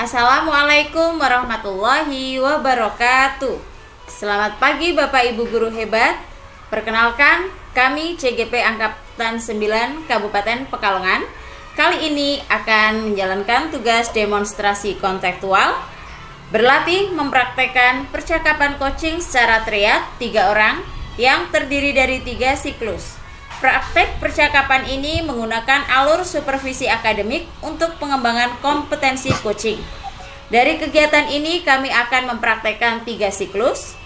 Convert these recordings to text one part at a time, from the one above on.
Assalamualaikum warahmatullahi wabarakatuh. Selamat pagi Bapak Ibu Guru hebat. Perkenalkan, kami CGP Angkatan 9 Kabupaten Pekalongan. Kali ini akan menjalankan tugas demonstrasi kontekstual, berlatih mempraktekkan percakapan coaching secara triad 3 orang yang terdiri dari 3 siklus. Praktek percakapan ini menggunakan alur supervisi akademik untuk pengembangan kompetensi coaching. Dari kegiatan ini kami akan mempraktekkan 3 siklus.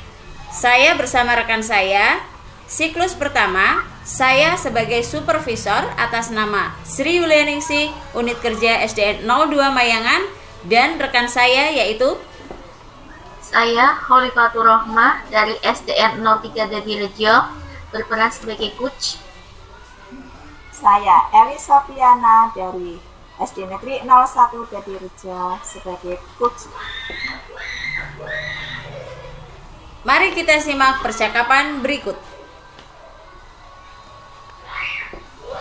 Saya bersama rekan saya. Siklus pertama, saya sebagai supervisor atas nama Sri Yulianingsih, unit kerja SDN 02 Mayangan, dan rekan saya yaitu saya Kholifatur Rohmah dari SDN 03 Dadirejo, berperan sebagai coach. Saya Eli Sofiana dari SD Negeri 01 Dadirejo sebagai coach. Mari kita simak percakapan berikut.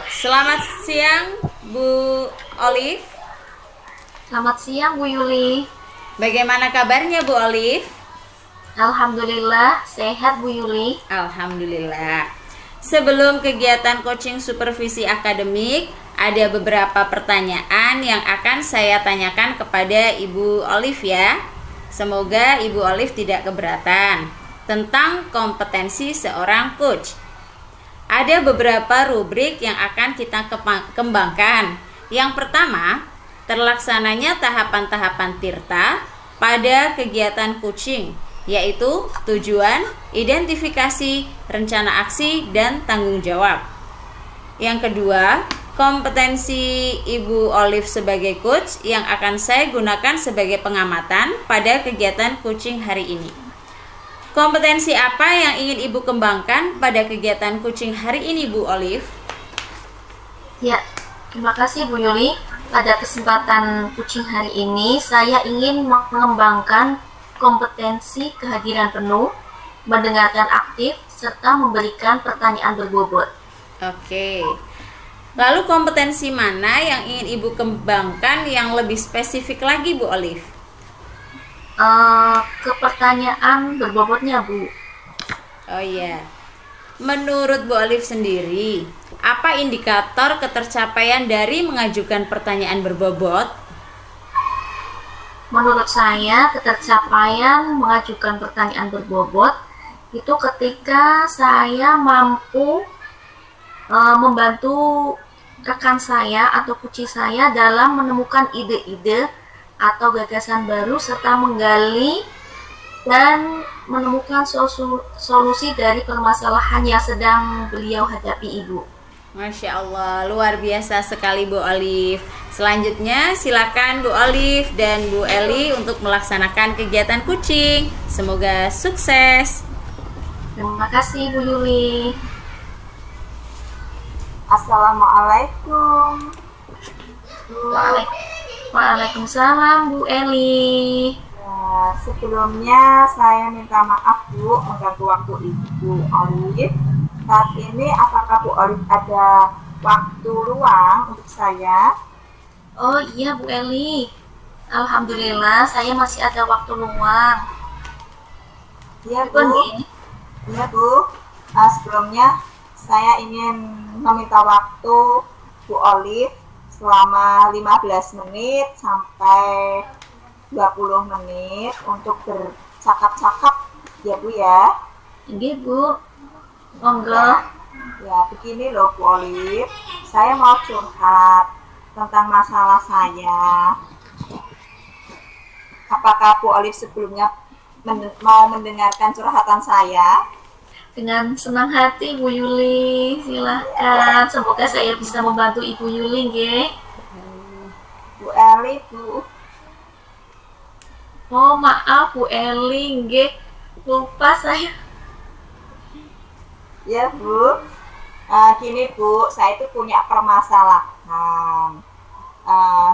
Selamat siang Bu Olive. Selamat siang Bu Yuli. Bagaimana kabarnya Bu Olive? Alhamdulillah sehat Bu Yuli. Alhamdulillah. Sebelum kegiatan coaching supervisi akademik, ada beberapa pertanyaan yang akan saya tanyakan kepada Ibu Olive ya. Semoga Ibu Olive tidak keberatan. Tentang kompetensi seorang coach. Ada beberapa rubrik yang akan kita kembangkan. Yang pertama, terlaksananya tahapan-tahapan tirta pada kegiatan coaching, yaitu tujuan, identifikasi, rencana aksi, dan tanggung jawab. Yang kedua, kompetensi Ibu Olive sebagai coach yang akan saya gunakan sebagai pengamatan pada kegiatan coaching hari ini. Kompetensi apa yang ingin Ibu kembangkan pada kegiatan coaching hari ini Bu Olive? Ya, terima kasih Bu Yuli. Pada kesempatan coaching hari ini, saya ingin mengembangkan kompetensi kehadiran penuh, mendengarkan aktif, serta memberikan pertanyaan berbobot. Oke. Lalu kompetensi mana yang ingin Ibu kembangkan yang lebih spesifik lagi Bu Olive? Ke pertanyaan berbobotnya Bu. Oh iya. Menurut Bu Olive sendiri, apa indikator ketercapaian dari mengajukan pertanyaan berbobot? Menurut saya, ketercapaian mengajukan pertanyaan berbobot itu ketika saya mampu membantu rekan saya atau coach saya dalam menemukan ide-ide atau gagasan baru serta menggali dan menemukan solusi dari permasalahan yang sedang beliau hadapi Ibu. Masya Allah, luar biasa sekali Bu Olive. Selanjutnya silakan Bu Olive dan Bu Eli untuk melaksanakan kegiatan coaching. Semoga sukses. Terima kasih Bu Yuli. Assalamualaikum. Waalaikumsalam Bu Eli. Ya, sebelumnya saya minta maaf Bu mengganggu waktu Ibu Olive. Saat ini apakah Bu Olive ada waktu luang untuk saya? Oh iya Bu Eli. Alhamdulillah saya masih ada waktu luang. Iya Bu. Iya Bu. Sebelumnya saya ingin meminta waktu Bu Olive selama 15 menit sampai 20 menit untuk bercakap-cakap ya Bu ya. Iya Bu. Monggo. Ya begini loh Bu Olive, saya mau curhat tentang masalah saya. Apakah Bu Olive sebelumnya mau mendengarkan curhatan saya? Dengan senang hati Bu Yuli, silahkan. Semoga saya bisa membantu Ibu Yuli nggih. Bu Eli Bu. Oh maaf Bu Eli nggih. Lupa saya. Ya Bu. Gini Bu, saya itu punya permasalahan.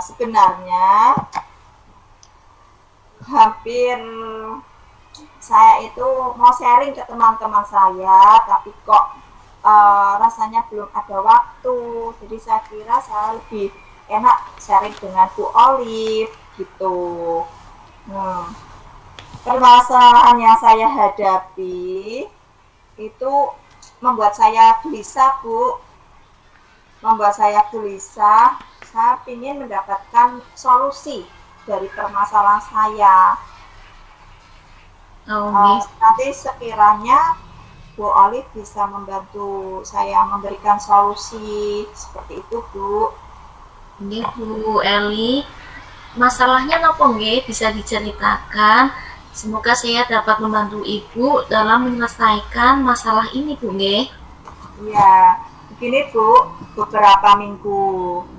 Sebenarnya hampir saya itu mau sharing ke teman-teman saya, tapi kok rasanya belum ada waktu. Jadi saya kira saya lebih enak sharing dengan Bu Olive gitu. Hmm. Permasalahan yang saya hadapi itu membuat saya gelisah, Bu. Membuat saya gelisah, saya ingin mendapatkan solusi dari permasalahan saya. Oh, nggih. Nanti sekiranya Bu Olive bisa membantu saya memberikan solusi seperti itu, Bu. Nggih, Bu Eli. Masalahnya nopo nggih bisa diceritakan? Semoga saya dapat membantu Ibu dalam menyelesaikan masalah ini, Bu nggih. Ya, begini Bu, beberapa minggu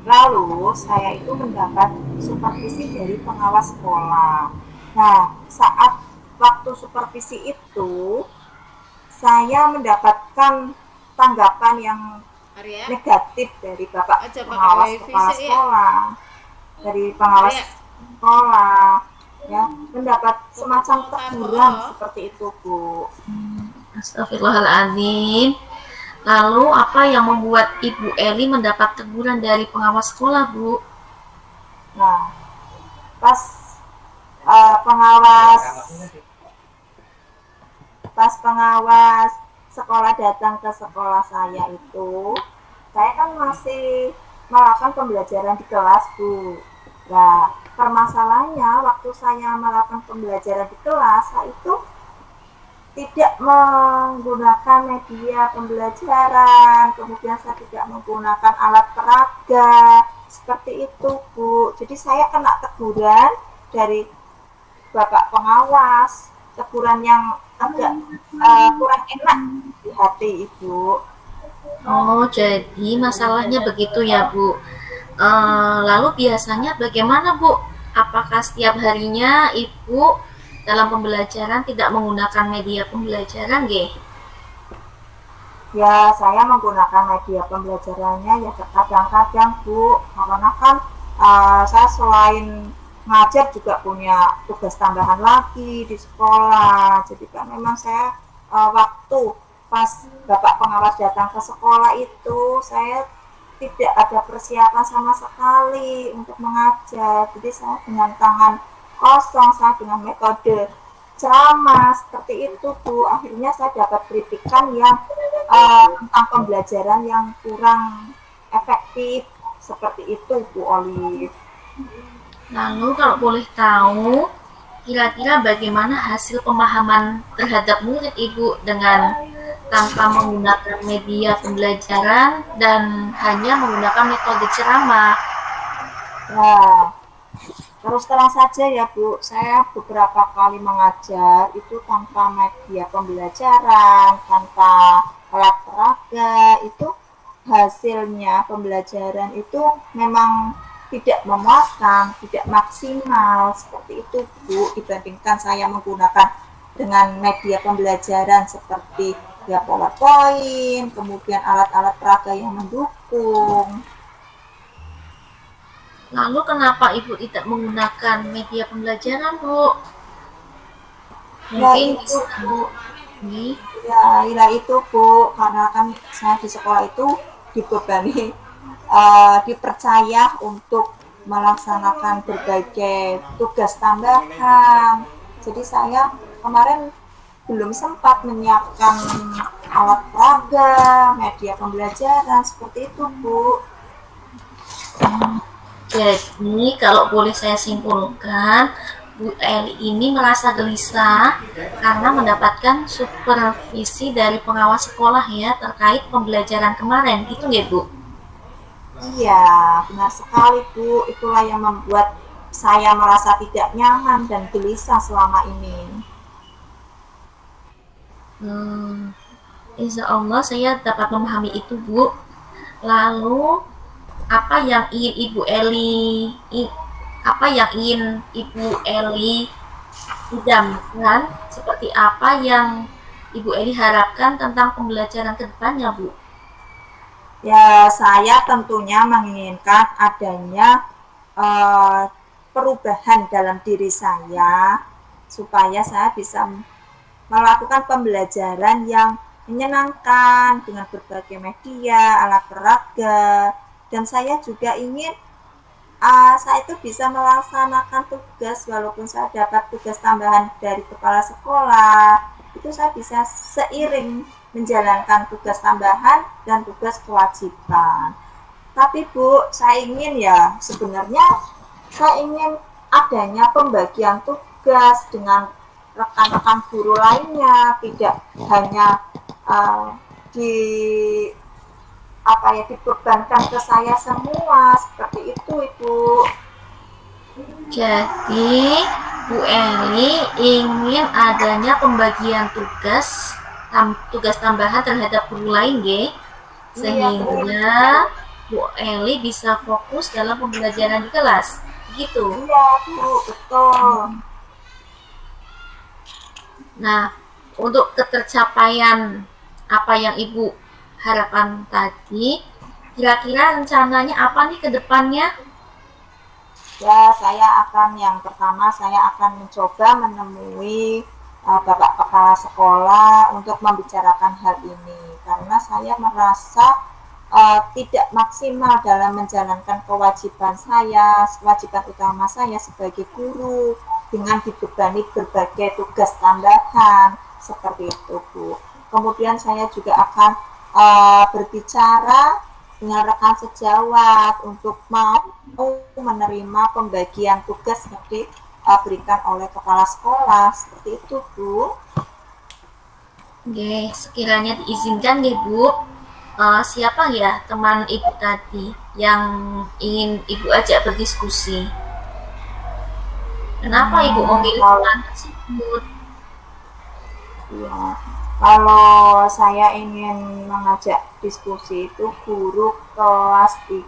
lalu saya itu mendapat supervisi dari pengawas sekolah. Nah, saat waktu supervisi itu, saya mendapatkan tanggapan yang Arya, negatif dari Bapak aja pakai pengawas wifi kepala sih ya. sekolah, dari pengawas Arya, sekolah, ya, mendapat semacam Pukul teguran tapo. seperti itu, Bu. Astagfirullahaladzim. Lalu apa yang membuat Ibu Eli mendapat teguran dari pengawas sekolah, Bu? Nah, pas pengawas pengawas sekolah datang ke sekolah saya itu, saya kan masih melakukan pembelajaran di kelas, Bu. Nah, permasalahannya waktu saya melakukan pembelajaran di kelas, saya itu tidak menggunakan media pembelajaran, kemudian saya tidak menggunakan alat peraga, seperti itu, Bu. Jadi saya kena teguran dari Bapak pengawas, teguran yang agak kurang enak di hati Ibu. Oh, jadi masalahnya begitu ya, Bu. Lalu biasanya bagaimana, Bu? Apakah setiap harinya Ibu dalam pembelajaran tidak menggunakan media pembelajaran, nggih? Ya, saya menggunakan media pembelajarannya ya terkadang-kadang, Bu. Karena kan saya selain ngajar juga punya tugas tambahan lagi di sekolah. Jadi kan memang saya waktu pas Bapak pengawas datang ke sekolah itu saya tidak ada persiapan sama sekali untuk mengajar. Jadi saya dengan tangan kosong, saya dengan metode ceramah seperti itu, Bu. Akhirnya saya dapat kritikan yang tentang pembelajaran yang kurang efektif seperti itu, Bu Olive. Lalu kalau boleh tahu, kira-kira bagaimana hasil pemahaman terhadap murid Ibu dengan tanpa menggunakan media pembelajaran dan hanya menggunakan metode ceramah? Nah, terus terang saja ya Bu, saya beberapa kali mengajar itu tanpa media pembelajaran, tanpa alat peraga, itu hasilnya pembelajaran itu memang tidak memuaskan, tidak maksimal seperti itu Bu, dibandingkan saya menggunakan dengan media pembelajaran seperti ya PowerPoint, kemudian alat-alat peraga yang mendukung. Lalu kenapa Ibu tidak menggunakan media pembelajaran, Bu? Ya Mungkin itu bisa, Bu, nih, ya itu Bu, karena kan saya di sekolah itu dibebani, dipercaya untuk melaksanakan berbagai tugas tambahan. Jadi saya kemarin belum sempat menyiapkan alat peraga, media pembelajaran seperti itu, Bu. jadi kalau boleh saya simpulkan, Bu Eli ini merasa gelisah karena mendapatkan supervisi dari pengawas sekolah ya terkait pembelajaran kemarin, gitu ya Bu? Iya, benar sekali, Bu. Itulah yang membuat saya merasa tidak nyaman dan gelisah selama ini. Hmm, Insya Allah saya dapat memahami itu, Bu. Lalu apa yang ingin Ibu Eli apa yang ingin Ibu Eli idamkan, seperti apa yang Ibu Eli harapkan tentang pembelajaran ke depannya, Bu? Ya, saya tentunya menginginkan adanya eh, perubahan dalam diri saya supaya saya bisa melakukan pembelajaran yang menyenangkan dengan berbagai media, alat peraga, dan saya juga ingin saya itu bisa melaksanakan tugas walaupun saya dapat tugas tambahan dari kepala sekolah, itu saya bisa seiring menjalankan tugas tambahan dan tugas kewajiban. Tapi Bu, saya ingin ya sebenarnya saya ingin adanya pembagian tugas dengan rekan-rekan guru lainnya, tidak hanya di dibebankan ke saya semua seperti itu Ibu. Jadi, Bu Eli ingin adanya pembagian tugas tambahan terhadap guru lain, G, sehingga Bu Eli bisa fokus dalam pembelajaran di kelas. Gitu. Iya, Bu, betul. Nah, untuk ketercapaian apa yang Ibu harapkan tadi, kira-kira rencananya apa nih ke depannya? Ya, yang pertama saya akan mencoba menemui Bapak Kepala Sekolah untuk membicarakan hal ini karena saya merasa tidak maksimal dalam menjalankan kewajiban utama saya sebagai guru dengan dibebani berbagai tugas tambahan seperti itu Bu. Kemudian saya juga akan berbicara dengan rekan sejawat untuk mau menerima pembagian tugas yang diberikan oleh kepala sekolah seperti itu Bu. Oke, sekiranya diizinkan nih Bu, siapa ya teman Ibu tadi yang ingin Ibu ajak berdiskusi? Kenapa Ibu memilih teman tersebut? Ya, kalau saya ingin mengajak diskusi itu guru kelas 3.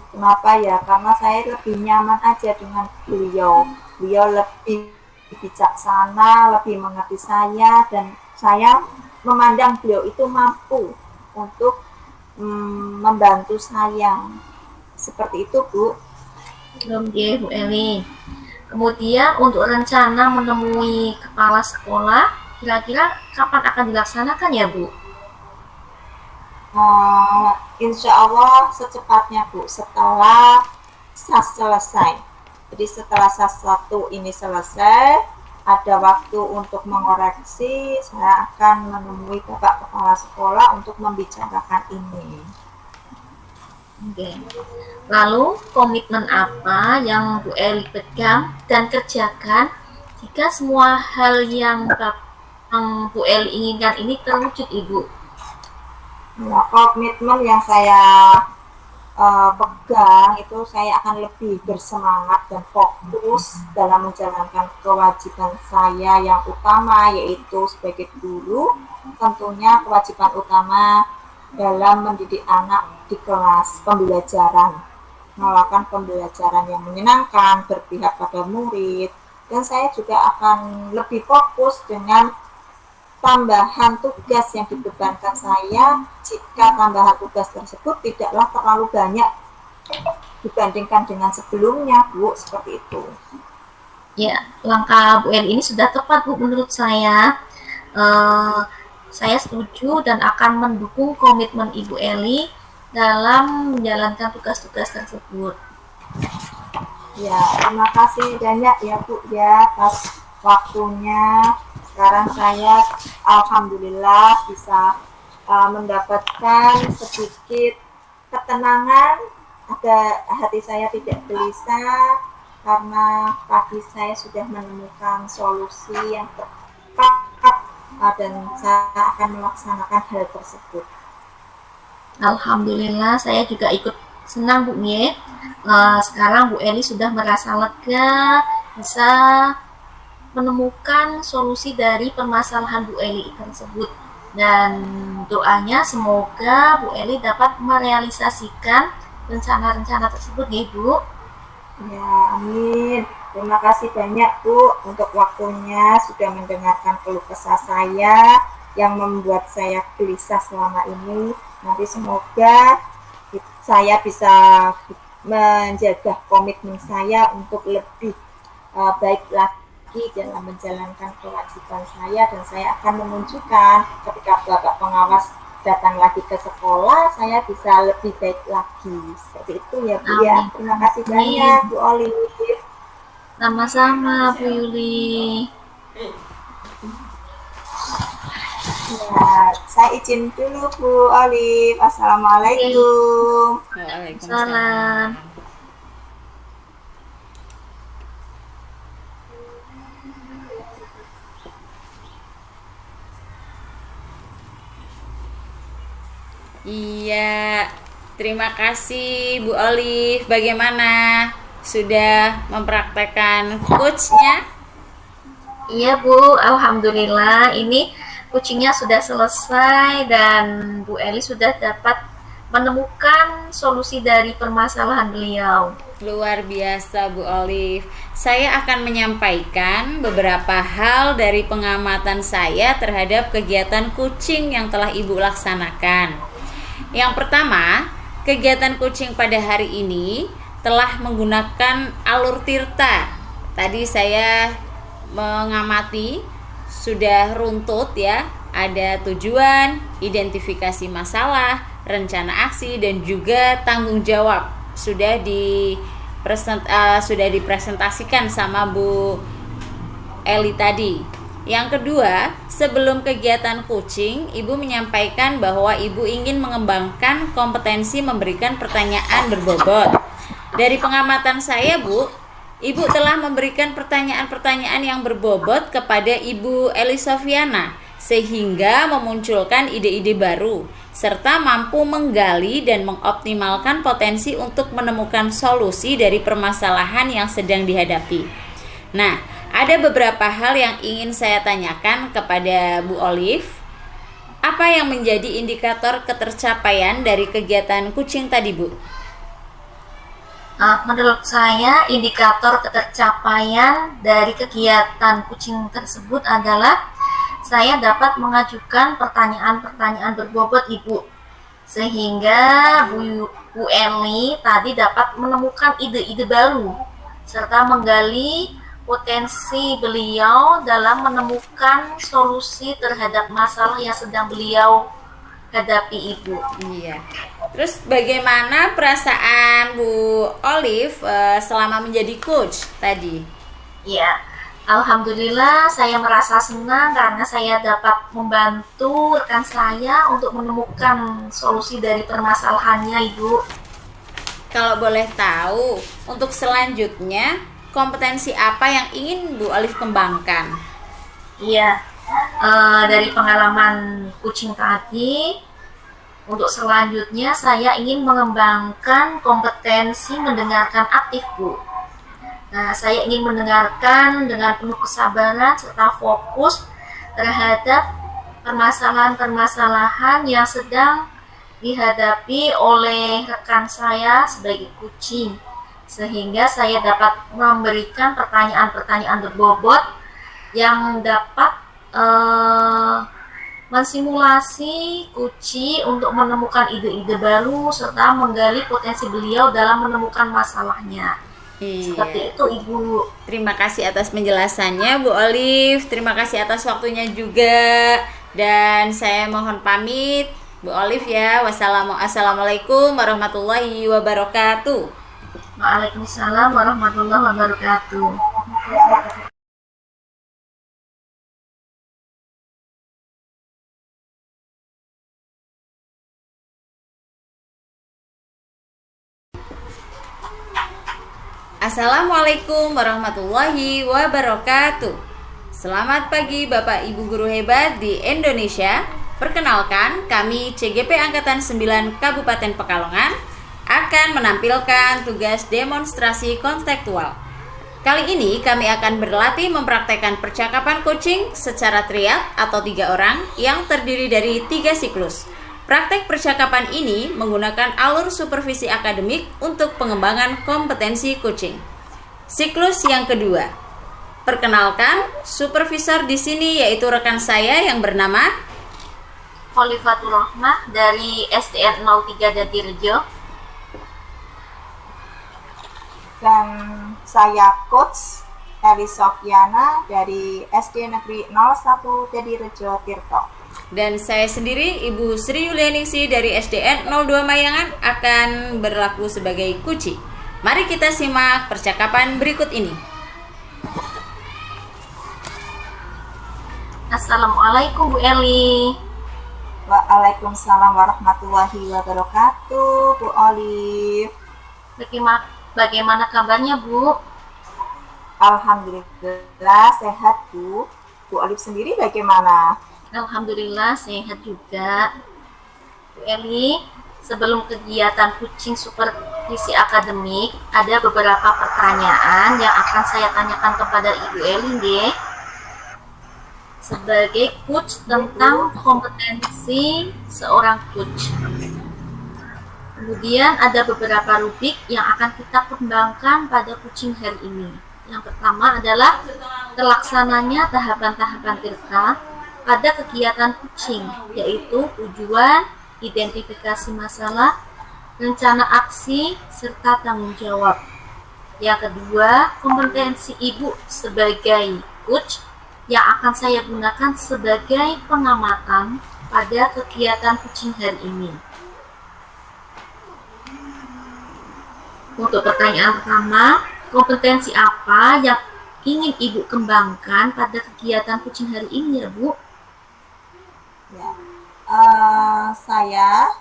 Kenapa ya? Karena saya lebih nyaman aja dengan beliau. Beliau lebih bijaksana, lebih mengerti saya, dan saya memandang beliau itu mampu untuk membantu saya. Seperti itu, Bu. Belum dia Bu Eli. Kemudian untuk rencana menemui kepala sekolah, kira-kira kapan akan dilaksanakan ya Bu? Insya Allah secepatnya Bu, setelah SAS selesai. Jadi setelah SAS 1 ini selesai, ada waktu untuk mengoreksi, saya akan menemui Bapak Kepala Sekolah untuk membicarakan ini. Oke. Lalu komitmen apa yang Bu Eli pegang dan kerjakan jika semua hal yang Bu Eli inginkan ini terwujud Ibu? Ya, komitmen yang saya pegang itu saya akan lebih bersemangat dan fokus dalam menjalankan kewajiban saya yang utama yaitu sebagai guru, tentunya kewajiban utama dalam mendidik anak di kelas pembelajaran, melakukan pembelajaran yang menyenangkan, berpihak pada murid, dan saya juga akan lebih fokus dengan tambahan tugas yang dibebankan saya jika tambahan tugas tersebut tidaklah terlalu banyak dibandingkan dengan sebelumnya Bu, seperti itu. Ya, langkah Bu Eli ini sudah tepat Bu menurut saya. Saya setuju dan akan mendukung komitmen Ibu Eli dalam menjalankan tugas-tugas tersebut. Ya, terima kasih banyak ya Bu ya atas waktunya. Sekarang saya alhamdulillah bisa mendapatkan sedikit ketenangan, ada hati saya tidak gelisah karena tadi saya sudah menemukan solusi yang tepat dan saya akan melaksanakan hal tersebut. Alhamdulillah saya juga ikut senang Bu Mie. Sekarang Bu Eli sudah merasa lega, bisa menemukan solusi dari permasalahan Bu Eli tersebut, dan doanya semoga Bu Eli dapat merealisasikan rencana-rencana tersebut ya Bu. Ya, amin. Terima kasih banyak Bu untuk waktunya sudah mendengarkan keluh kesah saya yang membuat saya gelisah selama ini. Nanti semoga saya bisa menjaga komitmen saya untuk lebih baik lagi dalam menjalankan kewajiban saya, dan saya akan menunjukkan ketika Bapak pengawas datang lagi ke sekolah saya bisa lebih baik lagi. Seperti itu ya Bu ya. Amin. Terima kasih banyak Bu Olive. Sama-sama Bu Yuli. Ya, saya izin dulu Bu Olive. Assalamualaikum. Salam. Iya, terima kasih Bu Olive. Bagaimana? Sudah mempraktekkan coachnya? Iya Bu, alhamdulillah ini kucingnya sudah selesai dan Bu Eli sudah dapat menemukan solusi dari permasalahan beliau. Luar biasa Bu Olive. Saya akan menyampaikan beberapa hal dari pengamatan saya terhadap kegiatan kucing yang telah Ibu laksanakan. Yang pertama, kegiatan kucing pada hari ini telah menggunakan alur tirta. Tadi saya mengamati sudah runtut ya, ada tujuan, identifikasi masalah, rencana aksi dan juga tanggung jawab. Sudah dipresentasikan sama Bu Eli tadi. Yang kedua, sebelum kegiatan kucing, Ibu menyampaikan bahwa Ibu ingin mengembangkan kompetensi memberikan pertanyaan berbobot. Dari pengamatan saya, Bu, Ibu telah memberikan pertanyaan-pertanyaan yang berbobot kepada Ibu Eli Sofiana, sehingga memunculkan ide-ide baru, serta mampu menggali dan mengoptimalkan potensi untuk menemukan solusi dari permasalahan yang sedang dihadapi. Nah, ada beberapa hal yang ingin saya tanyakan kepada Bu Olive. Apa yang menjadi indikator ketercapaian dari kegiatan kucing tadi, Bu? Menurut saya, indikator ketercapaian dari kegiatan kucing tersebut adalah saya dapat mengajukan pertanyaan-pertanyaan berbobot Ibu, sehingga Bu Eli tadi dapat menemukan ide-ide baru, serta menggali potensi beliau dalam menemukan solusi terhadap masalah yang sedang beliau hadapi Ibu. Iya. Terus bagaimana perasaan Bu Olive selama menjadi coach tadi? Ya, alhamdulillah saya merasa senang karena saya dapat membantu rekan saya untuk menemukan solusi dari permasalahannya, Ibu. Kalau boleh tahu, untuk selanjutnya kompetensi apa yang ingin Bu Olive kembangkan? Iya, dari pengalaman kucing tadi, untuk selanjutnya saya ingin mengembangkan kompetensi mendengarkan aktif, Bu. Nah, saya ingin mendengarkan dengan penuh kesabaran serta fokus terhadap permasalahan-permasalahan yang sedang dihadapi oleh rekan saya sebagai kucing, sehingga saya dapat memberikan pertanyaan-pertanyaan berbobot yang dapat mensimulasi kucing untuk menemukan ide-ide baru serta menggali potensi beliau dalam menemukan masalahnya. Iya. Seperti itu, Ibu. Terima kasih atas penjelasannya Bu Olive. Terima kasih atas waktunya juga. Dan saya mohon pamit Bu Olive ya. Wassalamualaikum warahmatullahi wabarakatuh. Waalaikumsalam warahmatullahi wabarakatuh. Assalamualaikum warahmatullahi wabarakatuh. Selamat pagi Bapak Ibu guru hebat di Indonesia. Perkenalkan, kami CGP Angkatan 9 Kabupaten Pekalongan akan menampilkan tugas demonstrasi konstekstual. Kali ini kami akan berlatih mempraktekkan percakapan kucing secara triad atau 3 orang yang terdiri dari 3 siklus. Praktek percakapan ini menggunakan alur supervisi akademik untuk pengembangan kompetensi kucing. Siklus yang kedua. Perkenalkan, supervisor di sini yaitu rekan saya yang bernama Khalifatul Rahmah dari SDN 03 Jatirejo. Dan saya Coach Eli Sofiana dari SD Negeri 01 Jatirejo Tirto. Dan saya sendiri, Ibu Sri Yulianingsi dari SDN 02 Mayangan akan berlaku sebagai Kuci. Mari kita simak percakapan berikut ini. Assalamualaikum Bu Eli. Waalaikumsalam warahmatullahi wabarakatuh, Bu Olive. Bagaimana kabarnya Bu? Alhamdulillah sehat Bu. Bu Olive sendiri bagaimana? Alhamdulillah sehat juga. Bu Eli, sebelum kegiatan Kucing Supervisi Akademik, ada beberapa pertanyaan yang akan saya tanyakan kepada Ibu Eli nggih. Sebagai coach tentang kompetensi seorang coach. Kemudian ada beberapa rubrik yang akan kita kembangkan pada kucing hari ini. Yang pertama adalah terlaksananya tahapan-tahapan kita pada kegiatan kucing, yaitu tujuan, identifikasi masalah, rencana aksi, serta tanggung jawab. Yang kedua, kompetensi ibu sebagai coach yang akan saya gunakan sebagai pengamatan pada kegiatan kucing hari ini. Untuk pertanyaan pertama, kompetensi apa yang ingin Ibu kembangkan pada kegiatan kucing hari ini ya Bu? Ya, saya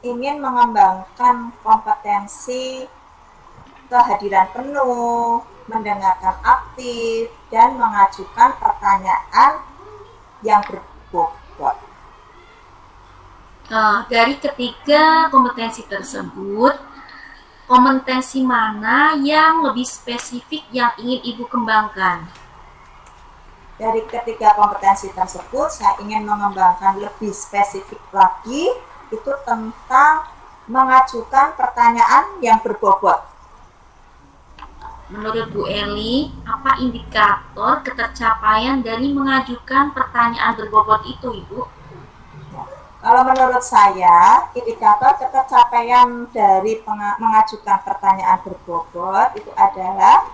ingin mengembangkan kompetensi kehadiran penuh, mendengarkan aktif, dan mengajukan pertanyaan yang berbobot. Dari ketiga kompetensi tersebut, kompetensi mana yang lebih spesifik yang ingin Ibu kembangkan? Dari ketiga kompetensi tersebut, saya ingin mengembangkan lebih spesifik lagi, itu tentang mengajukan pertanyaan yang berbobot. Menurut Bu Eli, apa indikator ketercapaian dari mengajukan pertanyaan berbobot itu, Ibu? Kalau menurut saya, indikator ketercapaian dari mengajukan pertanyaan berbobot itu adalah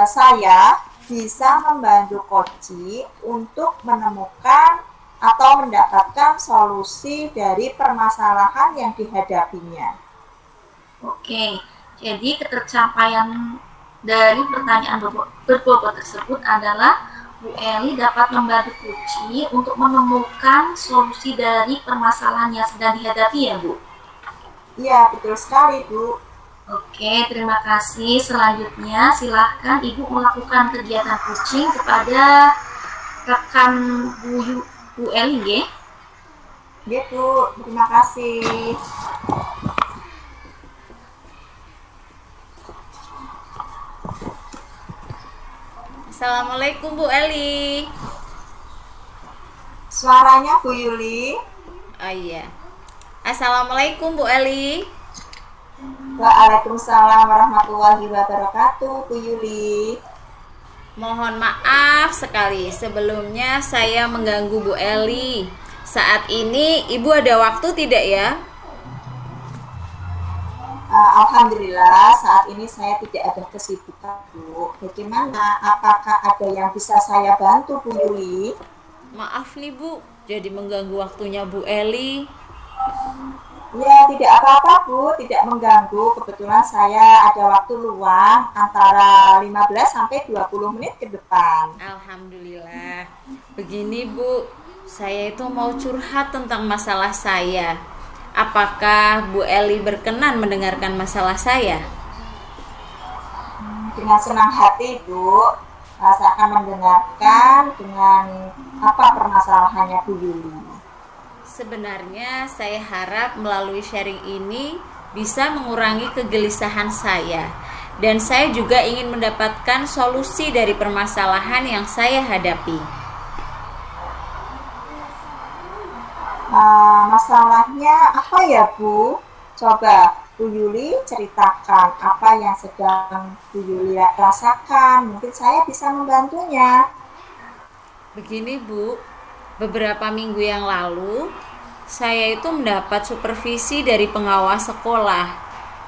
saya bisa membantu Koji untuk menemukan atau mendapatkan solusi dari permasalahan yang dihadapinya. Oke, jadi ketercapaian dari pertanyaan berbobot tersebut adalah Bu Eli dapat membantu Kuci untuk menemukan solusi dari permasalahan yang sedang dihadapi ya Bu? Iya, betul sekali Bu. Oke, terima kasih. Selanjutnya silahkan Ibu melakukan kegiatan kucing kepada rekan Bu Eli ya. Iya Bu, terima kasih. Assalamualaikum Bu Eli. Suaranya Bu Yuli. Oh iya. Assalamualaikum Bu Eli. Waalaikumsalam warahmatullahi wabarakatuh Bu Yuli. Mohon maaf sekali sebelumnya saya mengganggu Bu Eli. Saat ini Ibu ada waktu tidak ya? Alhamdulillah saat ini saya tidak ada kesibukan Bu. Bagaimana? Apakah ada yang bisa saya bantu Bu Yuli? Maaf nih Bu, jadi mengganggu waktunya Bu Eli. Ya tidak apa-apa Bu, tidak mengganggu. Kebetulan saya ada waktu luang antara 15 sampai 20 menit ke depan. Alhamdulillah. Begini Bu, saya itu mau curhat tentang masalah saya. Apakah Bu Eli berkenan mendengarkan masalah saya? Dengan senang hati Bu, saya akan mendengarkan dengan apa permasalahannya Bu Yuli. Sebenarnya saya harap melalui sharing ini bisa mengurangi kegelisahan saya. Dan saya juga ingin mendapatkan solusi dari permasalahan yang saya hadapi. Masalahnya apa ya Bu? Coba Bu Yuli ceritakan apa yang sedang Bu Yuli rasakan. Mungkin saya bisa membantunya. Begini Bu, beberapa minggu yang lalu saya itu mendapat supervisi dari pengawas sekolah.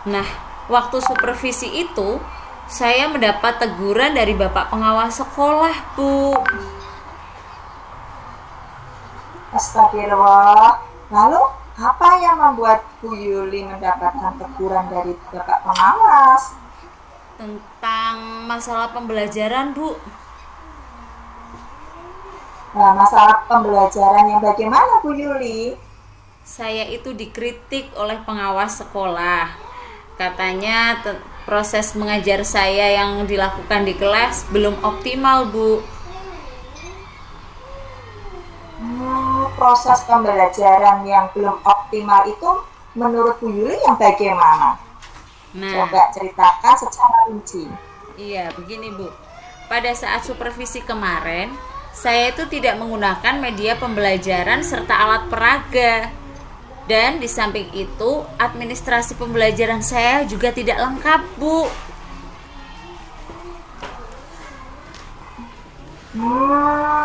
Nah, waktu supervisi itu saya mendapat teguran dari Bapak pengawas sekolah Bu. Astagfirullah. Lalu apa yang membuat Bu Yuli mendapatkan teguran dari Bapak pengawas? Tentang masalah pembelajaran, Bu. Nah, masalah pembelajaran yang bagaimana Bu Yuli? Saya itu dikritik oleh pengawas sekolah. Katanya proses mengajar saya yang dilakukan di kelas belum optimal, Bu. Proses pembelajaran yang belum optimal itu menurut Bu Yuli yang bagaimana? Nah, Coba ceritakan secara rinci. iya, begini, Bu. Pada saat supervisi kemarin, saya itu tidak menggunakan media pembelajaran serta alat peraga. Dan di samping itu, administrasi pembelajaran saya juga tidak lengkap, Bu.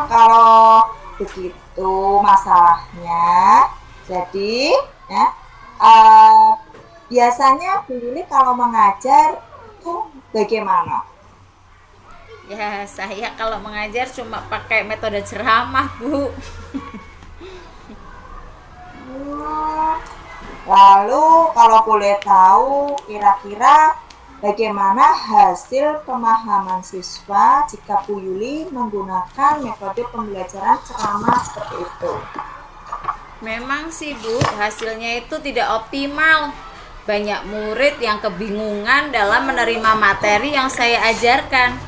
Kalau begitu masalahnya, jadi ya, biasanya Bu Yuli kalau mengajar tuh bagaimana? Ya, saya kalau mengajar cuma pakai metode ceramah, Bu. Lalu kalau boleh tahu kira-kira bagaimana hasil pemahaman siswa jika Bu Yuli menggunakan metode pembelajaran ceramah seperti itu? Memang sih, Bu, hasilnya itu tidak optimal. Banyak murid yang kebingungan dalam menerima materi yang saya ajarkan.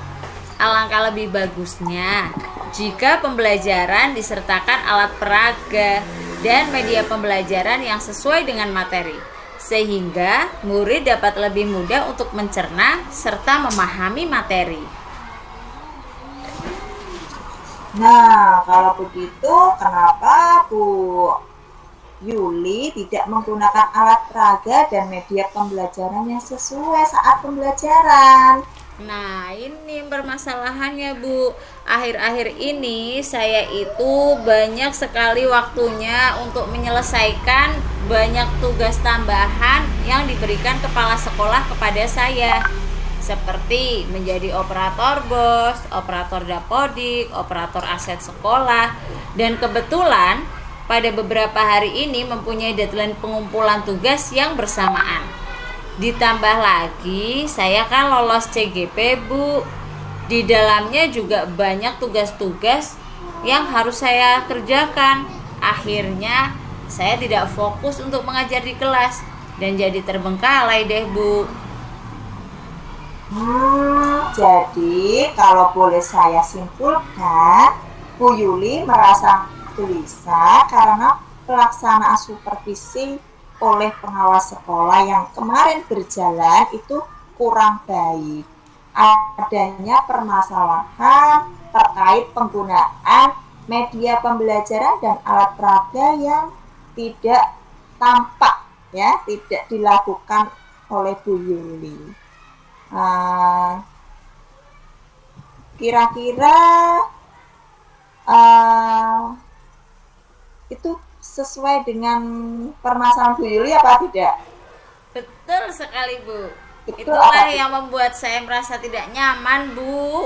Alangkah lebih bagusnya jika pembelajaran disertakan alat peraga dan media pembelajaran yang sesuai dengan materi, sehingga murid dapat lebih mudah untuk mencerna serta memahami materi. Nah, kalau begitu kenapa Bu Yuli tidak menggunakan alat peraga dan media pembelajaran yang sesuai saat pembelajaran? Nah, ini permasalahannya, Bu. Akhir-akhir ini saya itu banyak sekali waktunya untuk menyelesaikan banyak tugas tambahan yang diberikan kepala sekolah kepada saya. Seperti menjadi operator BOS, operator dapodik, operator aset sekolah. Dan kebetulan pada beberapa hari ini mempunyai deadline pengumpulan tugas yang bersamaan. Ditambah lagi saya kan lolos CGP, Bu. Di dalamnya juga banyak tugas-tugas yang harus saya kerjakan. Akhirnya saya tidak fokus untuk mengajar di kelas dan jadi terbengkalai deh, Bu. Jadi kalau boleh saya simpulkan, Bu Yuli merasa gelisah karena pelaksanaan supervisi oleh pengawas sekolah yang kemarin berjalan itu kurang baik. Adanya permasalahan terkait penggunaan media pembelajaran dan alat peraga yang tidak tampak, ya, tidak dilakukan oleh Bu Yuli. Kira-kira itu sesuai dengan permasalahan Bu Yuli apa tidak? Betul sekali, Bu. Betul, Itulah apa? yang membuat saya merasa tidak nyaman, Bu.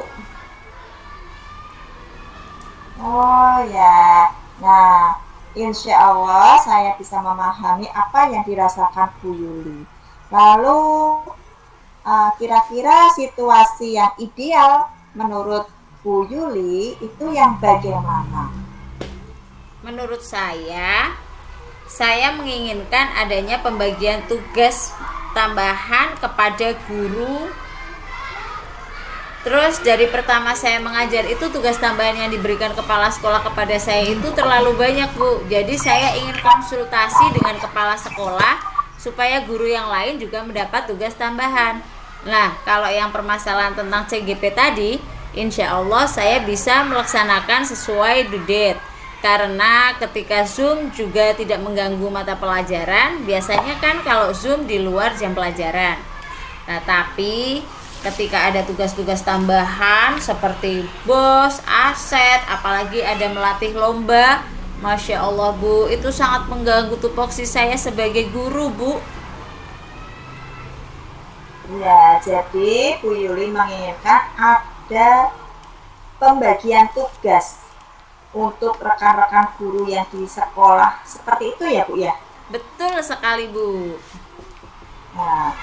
Oh ya, nah insya Allah saya bisa memahami apa yang dirasakan Bu Yuli. Lalu kira-kira situasi yang ideal menurut Bu Yuli itu yang bagaimana? Menurut saya menginginkan adanya pembagian tugas tambahan kepada guru. Terus dari pertama saya mengajar itu tugas tambahan yang diberikan kepala sekolah kepada saya itu terlalu banyak, Bu. Jadi saya ingin konsultasi dengan kepala sekolah supaya guru yang lain juga mendapat tugas tambahan. Nah, kalau yang permasalahan tentang CGP tadi, insya Allah saya bisa melaksanakan sesuai due date. Karena ketika Zoom juga tidak mengganggu mata pelajaran. Biasanya kan kalau Zoom di luar jam pelajaran. Nah, tapi ketika ada tugas-tugas tambahan seperti BOS, aset, apalagi ada melatih lomba, Masya Allah, Bu, itu sangat mengganggu tupoksi saya sebagai guru, Bu. Ya, jadi Bu Yuli menginginkan ada pembagian tugas untuk rekan-rekan guru yang di sekolah. Seperti itu ya Bu ya? Betul sekali Bu. Nah,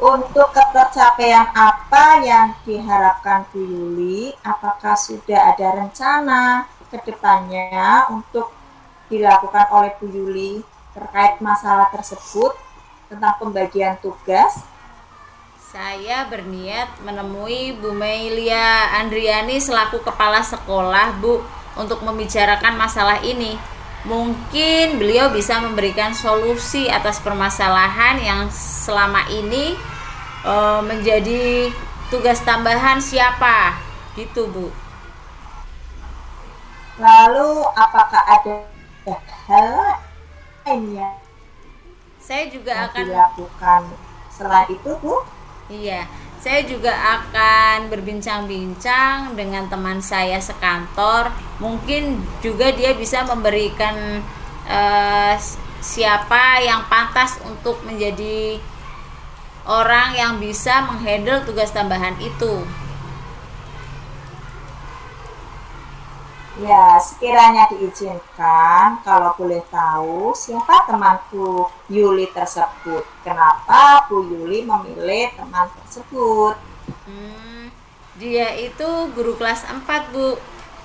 untuk ketercapaian apa yang diharapkan Bu Yuli? Apakah sudah ada rencana ke depannya untuk dilakukan oleh Bu Yuli terkait masalah tersebut tentang pembagian tugas? Saya berniat menemui Bu Meilia Andriani selaku kepala sekolah, Bu, untuk membicarakan masalah ini. Mungkin beliau bisa memberikan solusi atas permasalahan yang selama ini menjadi tugas tambahan siapa, gitu Bu. Lalu apakah ada hal lain yang Saya juga akan dilakukan selain itu Bu? Iya, saya juga akan berbincang-bincang dengan teman saya sekantor. Mungkin juga dia bisa memberikan siapa yang pantas untuk menjadi orang yang bisa menghandle tugas tambahan itu. Ya, sekiranya diizinkan, kalau boleh tahu, siapa temanku Yuli tersebut? Kenapa Bu Yuli memilih teman tersebut? Dia itu guru kelas 4 Bu.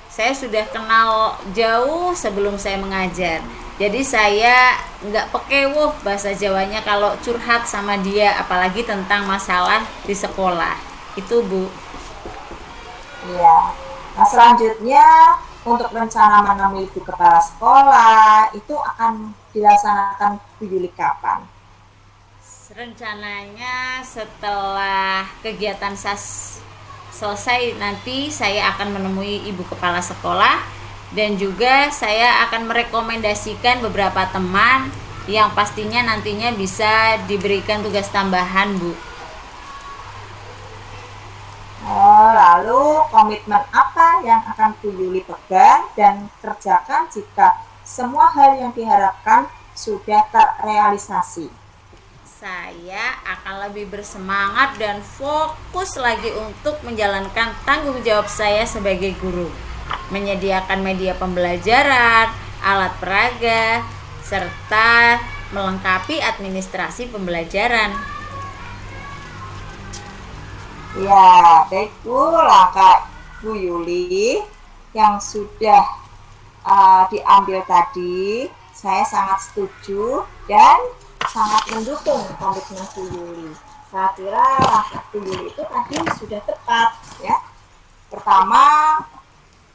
Saya sudah kenal jauh sebelum saya mengajar. Jadi saya nggak pekewuh bahasa Jawanya kalau curhat sama dia, apalagi tentang masalah di sekolah. Itu Bu. Ya, nah selanjutnya untuk rencana menemui Bu Kepala Sekolah itu akan dilaksanakan Bu Yuli kapan? Rencananya setelah kegiatan SAS selesai nanti saya akan menemui Ibu Kepala Sekolah dan juga saya akan merekomendasikan beberapa teman yang pastinya nantinya bisa diberikan tugas tambahan Bu. Lalu komitmen apa yang akan Bu Yuli pegang dan kerjakan jika semua hal yang diharapkan sudah terrealisasi? Saya akan lebih bersemangat dan fokus lagi untuk menjalankan tanggung jawab saya sebagai guru. Menyediakan media pembelajaran, alat peraga, serta melengkapi administrasi pembelajaran. Ya, baik Bu, langkah Bu Yuli yang sudah diambil tadi, saya sangat setuju dan sangat mendukung komitmen Bu Yuli. Saya kira langkah Bu Yuli itu tadi sudah tepat ya. Pertama,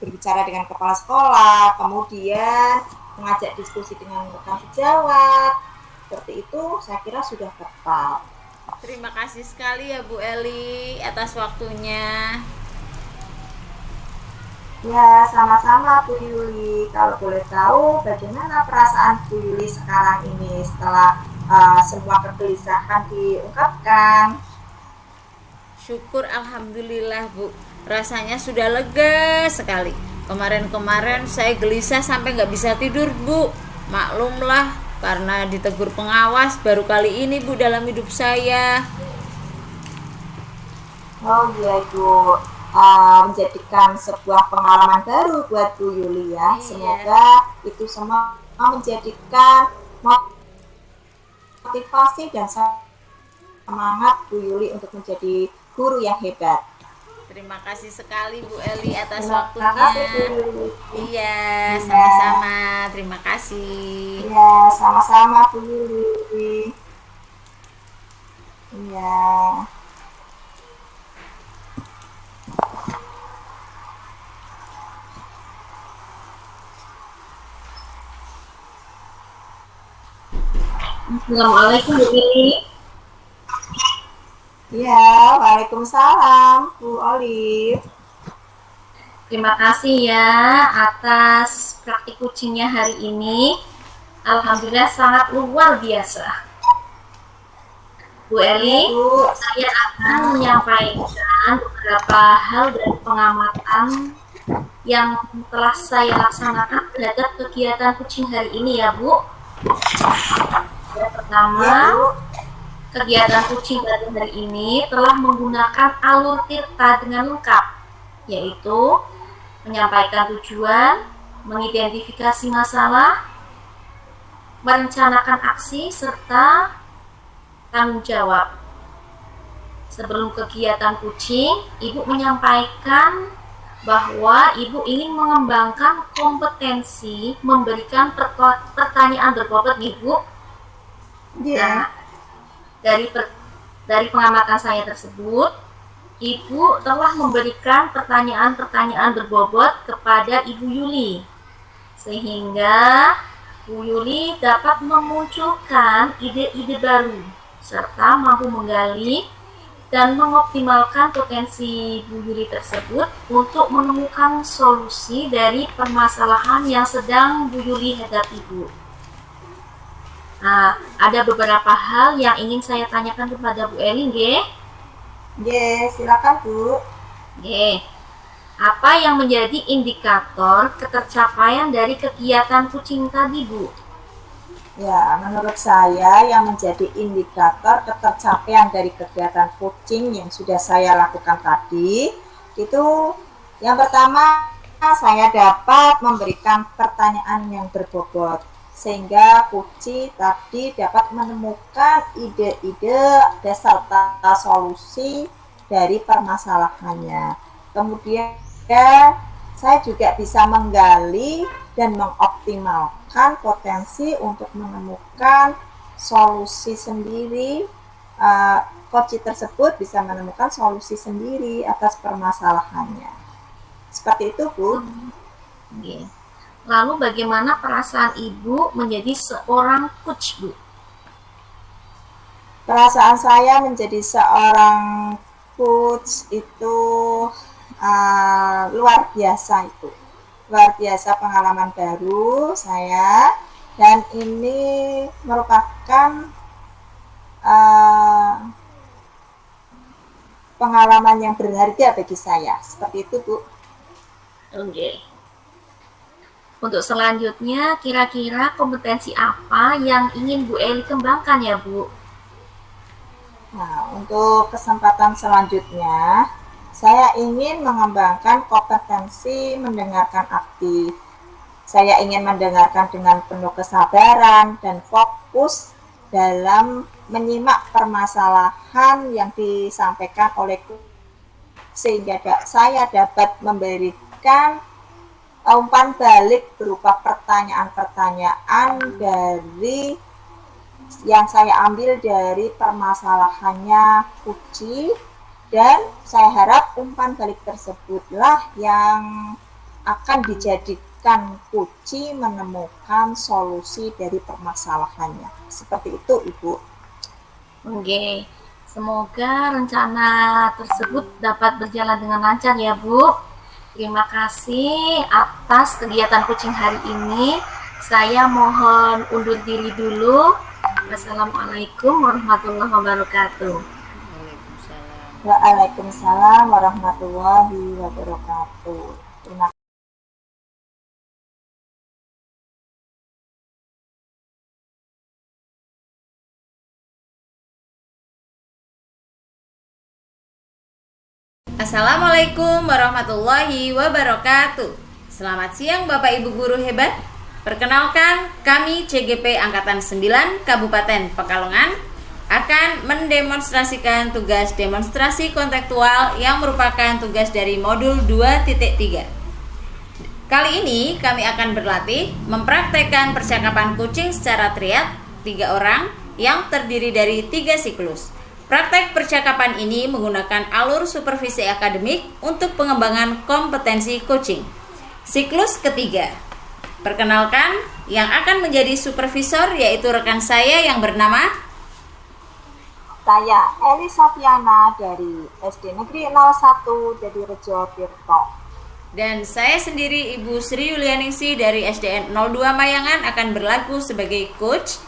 berbicara dengan kepala sekolah, kemudian mengajak diskusi dengan rekan sejawat. Seperti itu saya kira sudah tepat. Terima kasih sekali ya Bu Eli atas waktunya. Ya, sama-sama Bu Yuli. Kalau boleh tahu bagaimana perasaan Bu Yuli sekarang ini setelah semua kegelisahan diungkapkan? Syukur alhamdulillah Bu, rasanya sudah lega sekali. Kemarin-kemarin saya gelisah sampai nggak bisa tidur Bu. Maklumlah karena ditegur pengawas baru kali ini Bu dalam hidup saya. Oh iya Ibu, menjadikan sebuah pengalaman baru buat Bu Yuli ya. Iya. Semoga itu semua menjadikan motivasi dan semangat Bu Yuli untuk menjadi guru yang hebat. Terima kasih sekali Bu Eli atas Terima waktunya. kasih Bu Yuli. Iya, Iya. sama-sama. Terima kasih. Ya, sama-sama Bu Yuli. Iya. Assalamualaikum Bu Lili. Iya, waalaikumsalam Bu Olive. Terima kasih ya atas praktik coachingnya hari ini. Alhamdulillah sangat luar biasa. Bu Eli, Bu, saya akan menyampaikan beberapa hal dari pengamatan yang telah saya laksanakan terhadap kegiatan coaching hari ini ya Bu. Yang pertama, ya, Bu. kegiatan coaching pada hari ini telah menggunakan alur tirta dengan lengkap, yaitu menyampaikan tujuan, mengidentifikasi masalah, merencanakan aksi, serta tanggung jawab. Sebelum kegiatan kucing, Ibu menyampaikan bahwa Ibu ingin mengembangkan kompetensi memberikan pertanyaan berbobot, Ibu. Nah, dari pengamatan saya tersebut, Ibu telah memberikan pertanyaan-pertanyaan berbobot kepada Ibu Yuli, sehingga Bu Yuli dapat memunculkan ide-ide baru, serta mampu menggali dan mengoptimalkan potensi Bu Yuli tersebut untuk menemukan solusi dari permasalahan yang sedang Bu Yuli hadapi, Bu. Nah, ada beberapa hal yang ingin saya tanyakan kepada Bu Eli, nggih? Nggih, silakan Bu. Nggih. Apa yang menjadi indikator ketercapaian dari kegiatan kucing tadi, Bu? Ya, menurut saya yang menjadi indikator ketercapaian dari kegiatan coaching yang sudah saya lakukan tadi, itu yang pertama saya dapat memberikan pertanyaan yang berbobot, sehingga kucing tadi dapat menemukan ide-ide beserta solusi dari permasalahannya. Kemudian saya juga bisa menggali dan mengoptimalkan potensi untuk menemukan solusi sendiri. Coach tersebut bisa menemukan solusi sendiri atas permasalahannya. Seperti itu, Bu. Oke. Lalu bagaimana perasaan Ibu menjadi seorang coach, Bu? Perasaan saya menjadi seorang coach itu luar biasa itu. Luar biasa pengalaman baru saya, dan ini merupakan pengalaman yang berharga bagi saya. Seperti itu, Bu. Oke. Untuk selanjutnya, kira-kira kompetensi apa yang ingin Bu Eli kembangkan ya, Bu? Nah, untuk kesempatan selanjutnya, saya ingin mengembangkan kompetensi mendengarkan aktif. Saya ingin mendengarkan dengan penuh kesabaran dan fokus dalam menyimak permasalahan yang disampaikan olehku, sehingga saya dapat memberikan umpan balik berupa pertanyaan-pertanyaan dari yang saya ambil dari permasalahannya kucing, dan saya harap umpan balik tersebutlah yang akan dijadikan kucing menemukan solusi dari permasalahannya. Seperti itu, Ibu. Oke, semoga rencana tersebut dapat berjalan dengan lancar ya, Bu. Terima kasih atas kegiatan kucing hari ini. Saya mohon undur diri dulu. Wassalamualaikum warahmatullahi wabarakatuh. Waalaikumsalam warahmatullahi wabarakatuh. Terima kasih. Assalamualaikum warahmatullahi wabarakatuh. Selamat siang Bapak Ibu guru hebat. Perkenalkan, kami CGP Angkatan 9 Kabupaten Pekalongan akan mendemonstrasikan tugas demonstrasi kontekstual yang merupakan tugas dari modul 2.3. Kali ini kami akan berlatih mempraktekkan percakapan kucing secara triad 3 orang yang terdiri dari 3 siklus. Praktek percakapan ini menggunakan alur supervisi akademik untuk pengembangan kompetensi coaching. Siklus ketiga. Perkenalkan, yang akan menjadi supervisor yaitu rekan saya yang bernama Saya Eli Safiana dari SD Negeri 01 Jadirejo Tirto. Dan saya sendiri Ibu Sri Yulianingsi dari SDN 02 Mayangan akan berlaku sebagai coach.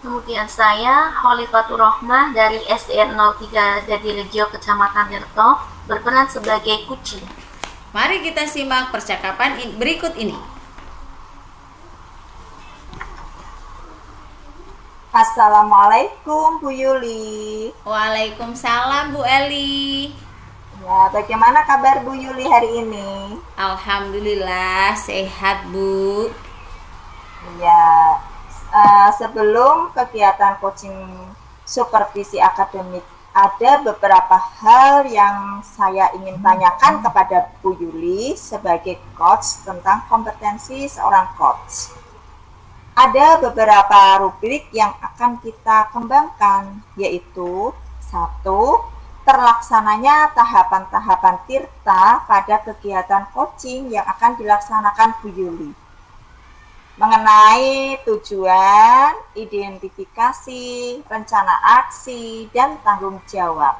Kemudian saya Khalifatur Rohmah dari SDN 03 Jadirejo Kecamatan Tirto berperan sebagai kucing. Mari kita simak percakapan berikut ini. Assalamualaikum Bu Yuli. Waalaikumsalam Bu Eli. Ya, bagaimana kabar Bu Yuli hari ini? Alhamdulillah sehat, Bu. Ya, sebelum kegiatan coaching supervisi akademik, ada beberapa hal yang saya ingin tanyakan kepada Bu Yuli sebagai coach tentang kompetensi seorang coach. Ada beberapa rubrik yang akan kita kembangkan, yaitu satu, terlaksananya tahapan-tahapan tirta pada kegiatan coaching yang akan dilaksanakan Bu Yuli. Mengenai tujuan, identifikasi, rencana aksi, dan tanggung jawab.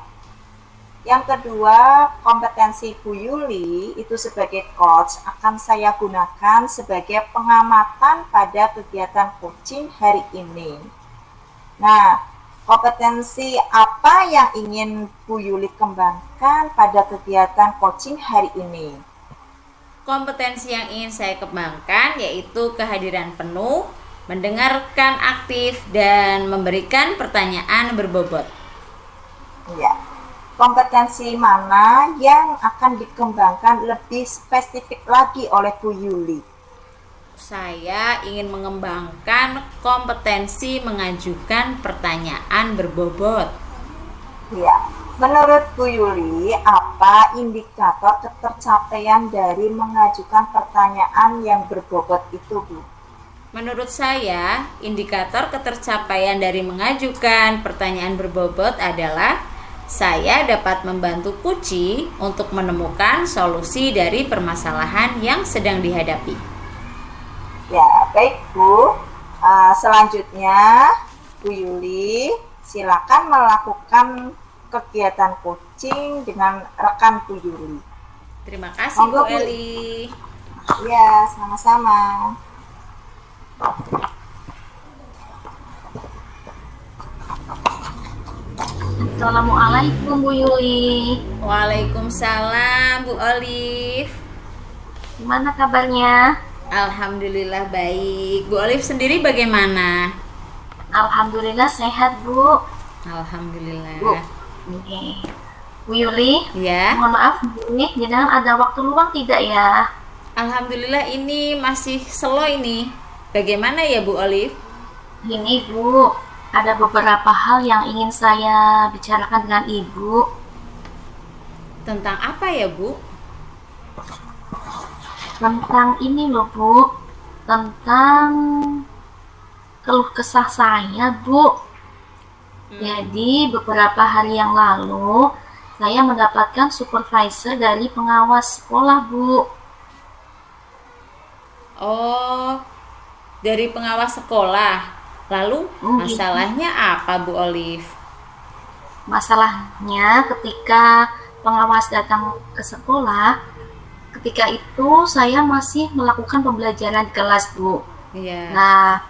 Yang kedua, kompetensi Bu Yuli itu sebagai coach akan saya gunakan sebagai pengamatan pada kegiatan coaching hari ini. Nah, kompetensi apa yang ingin Bu Yuli kembangkan pada kegiatan coaching hari ini? Kompetensi yang ingin saya kembangkan yaitu kehadiran penuh, mendengarkan aktif, dan memberikan pertanyaan berbobot. Ya, kompetensi mana yang akan dikembangkan lebih spesifik lagi oleh Bu Yuli? Saya ingin mengembangkan kompetensi mengajukan pertanyaan berbobot. Ya, menurut Bu Yuli, apa indikator ketercapaian dari mengajukan pertanyaan yang berbobot itu, Bu? Menurut saya, indikator ketercapaian dari mengajukan pertanyaan berbobot adalah saya dapat membantu Kuci untuk menemukan solusi dari permasalahan yang sedang dihadapi. Ya, baik Bu. Selanjutnya, Bu Yuli, silakan melakukan kegiatan coaching dengan rekan Bu Yuli. Terima kasih, Monggo, Bu Bu. Eli. Ya, sama-sama. Assalamualaikum Bu Yuli. Waalaikumsalam, Bu Olive. Gimana kabarnya? Alhamdulillah baik. Bu Olive sendiri bagaimana? Alhamdulillah sehat Bu. Alhamdulillah. Bu. Oke. Bu Yuli, Ya, mohon maaf nih, jangan ada waktu luang tidak ya? alhamdulillah ini masih slow ini. Bagaimana ya Bu Olive? Ini Bu, ada beberapa hal yang ingin saya bicarakan dengan Ibu. Tentang apa ya Bu? Tentang ini loh Bu, tentang keluh kesah saya Bu. Jadi beberapa hari yang lalu saya mendapatkan supervisor dari pengawas sekolah Bu. Oh, dari pengawas sekolah. Lalu masalahnya apa Bu Olive? Masalahnya ketika pengawas datang ke sekolah, ketika itu saya masih melakukan pembelajaran di kelas Bu. Iya. Nah,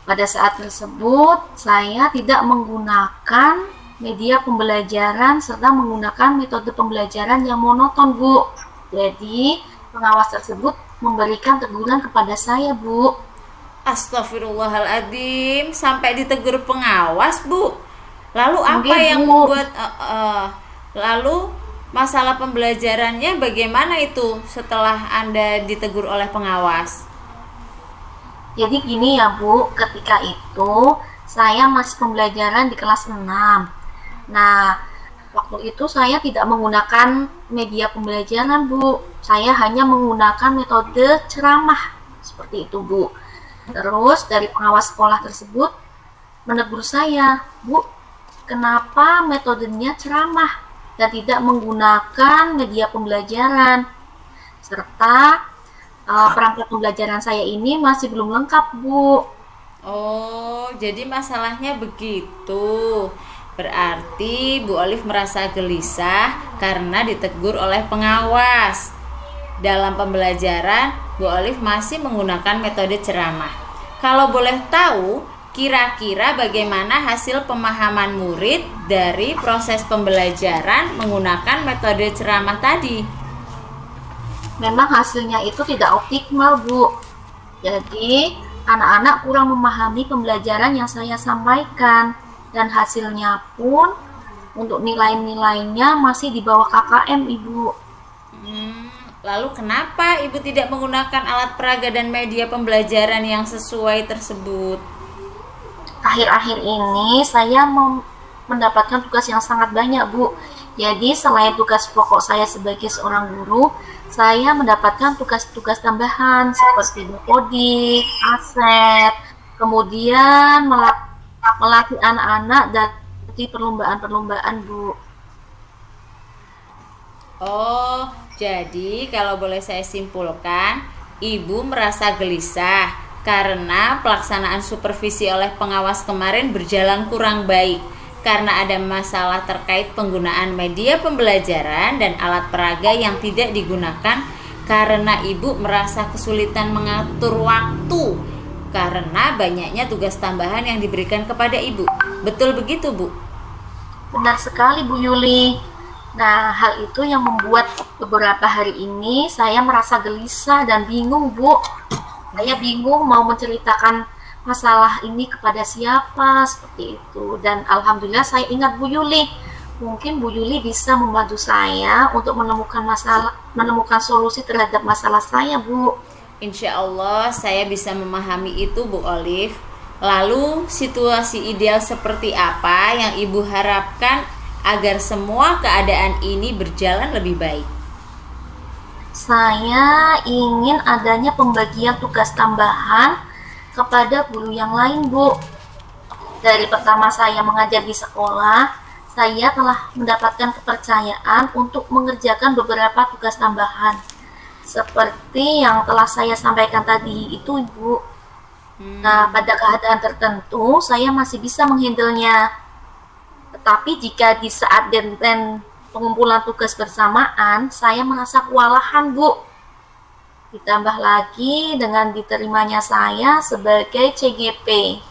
pada saat tersebut saya tidak menggunakan media pembelajaran serta menggunakan metode pembelajaran yang monoton Bu. Jadi pengawas tersebut memberikan teguran kepada saya Bu. Astagfirullahaladzim, sampai ditegur pengawas Bu. Lalu apa Enggak, yang Bu. membuat lalu masalah pembelajarannya bagaimana itu setelah Anda ditegur oleh pengawas? Jadi gini ya Bu, ketika itu saya masih pembelajaran di kelas 6. Nah, waktu itu saya tidak menggunakan media pembelajaran Bu. Saya hanya menggunakan metode ceramah seperti itu Bu. Terus dari pengawas sekolah tersebut menegur saya, Bu, kenapa metodenya ceramah dan tidak menggunakan media pembelajaran? Serta perangkat pembelajaran saya ini masih belum lengkap Bu. Oh, jadi masalahnya begitu. Berarti Bu Olive merasa gelisah karena ditegur oleh pengawas. Dalam pembelajaran, Bu Olive masih menggunakan metode ceramah. Kalau boleh tahu, kira-kira bagaimana hasil pemahaman murid dari proses pembelajaran menggunakan metode ceramah tadi? Memang hasilnya itu tidak optimal Bu. Jadi anak-anak kurang memahami pembelajaran yang saya sampaikan dan hasilnya pun untuk nilai-nilainya masih di bawah KKM, Ibu. Lalu kenapa Ibu tidak menggunakan alat peraga dan media pembelajaran yang sesuai tersebut? Akhir-akhir ini saya mendapatkan tugas yang sangat banyak, Bu. Jadi selain tugas pokok saya sebagai seorang guru, saya mendapatkan tugas-tugas tambahan seperti metode, aset, kemudian melatih anak-anak dan di perlombaan-perlombaan, Bu. Oh, jadi kalau boleh saya simpulkan, Ibu merasa gelisah karena pelaksanaan supervisi oleh pengawas kemarin berjalan kurang baik karena ada masalah terkait penggunaan media pembelajaran dan alat peraga yang tidak digunakan karena Ibu merasa kesulitan mengatur waktu karena banyaknya tugas tambahan yang diberikan kepada Ibu. Betul begitu, Bu? Benar sekali, Bu Yuli. Nah, hal itu yang membuat beberapa hari ini saya merasa gelisah dan bingung, Bu. Saya bingung mau menceritakan masalah ini kepada siapa, seperti itu. Dan alhamdulillah saya ingat Bu Yuli. Mungkin Bu Yuli bisa membantu saya untuk menemukan solusi terhadap masalah saya, Bu. Insya Allah saya bisa memahami itu, Bu Olive. Lalu situasi ideal seperti apa yang Ibu harapkan agar semua keadaan ini berjalan lebih baik? Saya ingin adanya pembagian tugas tambahan kepada guru yang lain, Bu. Dari pertama saya mengajar di sekolah, saya telah mendapatkan kepercayaan untuk mengerjakan beberapa tugas tambahan. Seperti yang telah saya sampaikan tadi itu, Ibu. Nah, pada keadaan tertentu, saya masih bisa menghandlenya. Tetapi jika di saat deadline pengumpulan tugas bersamaan, saya merasa kewalahan, Bu. Ditambah lagi dengan diterimanya saya sebagai CGP.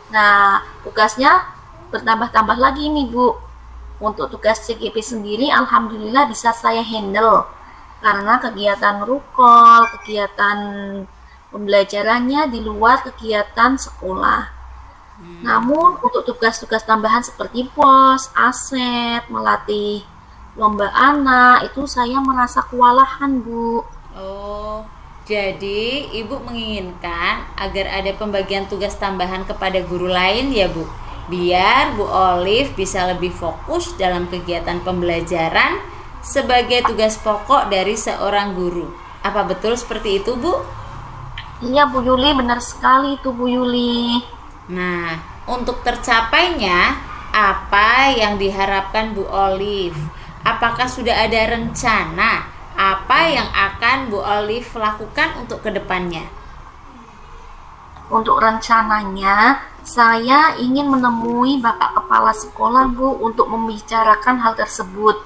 Nah, tugasnya bertambah-tambah lagi nih, Bu. Untuk tugas CGP sendiri, alhamdulillah bisa saya handle. Karena kegiatan rukol, kegiatan pembelajarannya di luar kegiatan sekolah. Namun, untuk tugas-tugas tambahan seperti pos, aset, melatih lomba anak, itu saya merasa kewalahan, Bu. Oh, jadi Ibu menginginkan agar ada pembagian tugas tambahan kepada guru lain ya, Bu? Biar Bu Olive bisa lebih fokus dalam kegiatan pembelajaran sebagai tugas pokok dari seorang guru. Apa betul seperti itu, Bu? Iya, Bu Yuli, benar sekali itu, Bu Yuli. Nah, untuk tercapainya, apa yang diharapkan Bu Olive? Apakah sudah ada rencana apa yang akan Bu Olive lakukan untuk kedepannya? Untuk rencananya, saya ingin menemui Bapak Kepala Sekolah, Bu, untuk membicarakan hal tersebut.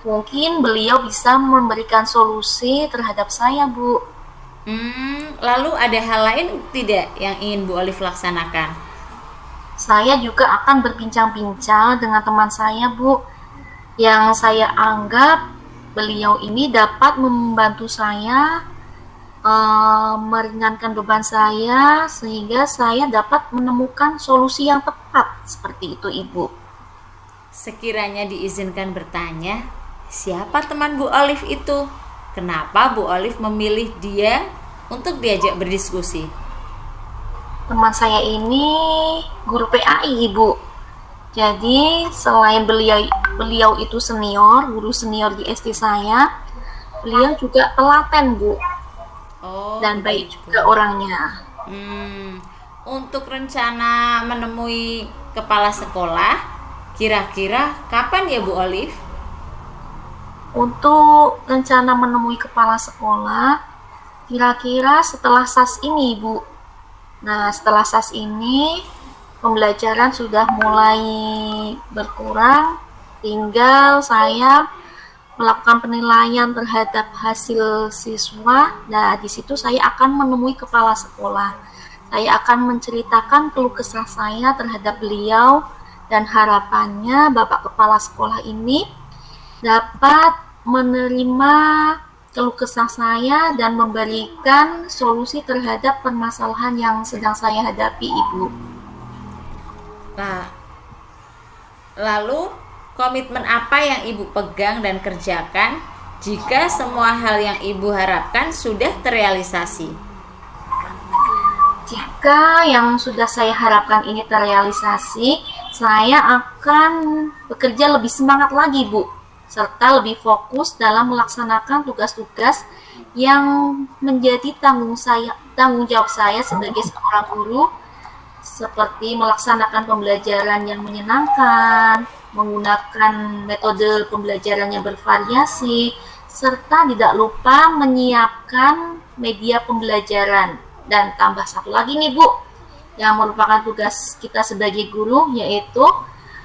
Mungkin beliau bisa memberikan solusi terhadap saya, Bu. Lalu ada hal lain tidak yang ingin Bu Olive laksanakan? Saya juga akan berbincang-bincang dengan teman saya, Bu, yang saya anggap beliau ini dapat membantu saya meringankan beban saya sehingga saya dapat menemukan solusi yang tepat, seperti itu, Ibu. Sekiranya diizinkan bertanya, siapa teman Bu Olive itu? Kenapa Bu Olive memilih dia untuk diajak berdiskusi? Teman saya ini guru PAI, Ibu. Jadi selain beliau itu senior, guru senior di SD saya, beliau juga telaten, Bu. Oh, Dan baik begitu. juga orangnya. Untuk rencana menemui kepala sekolah, kira-kira kapan ya Bu Olive? Untuk rencana menemui kepala sekolah, kira-kira setelah SAS ini, Bu. Nah, setelah SAS ini, pembelajaran sudah mulai berkurang, tinggal saya melakukan penilaian terhadap hasil siswa. Nah, di situ saya akan menemui kepala sekolah. Saya akan menceritakan keluh kesah saya terhadap beliau dan harapannya Bapak Kepala Sekolah ini dapat menerima keluh kesah saya dan memberikan solusi terhadap permasalahan yang sedang saya hadapi, Ibu. Nah, lalu komitmen apa yang Ibu pegang dan kerjakan jika semua hal yang Ibu harapkan sudah terrealisasi? Jika yang sudah saya harapkan ini terrealisasi, saya akan bekerja lebih semangat lagi, Bu, serta lebih fokus dalam melaksanakan tugas-tugas yang menjadi tanggung jawab saya sebagai seorang guru, seperti melaksanakan pembelajaran yang menyenangkan, menggunakan metode pembelajaran yang bervariasi, serta tidak lupa menyiapkan media pembelajaran. Dan tambah satu lagi nih, Bu, yang merupakan tugas kita sebagai guru, yaitu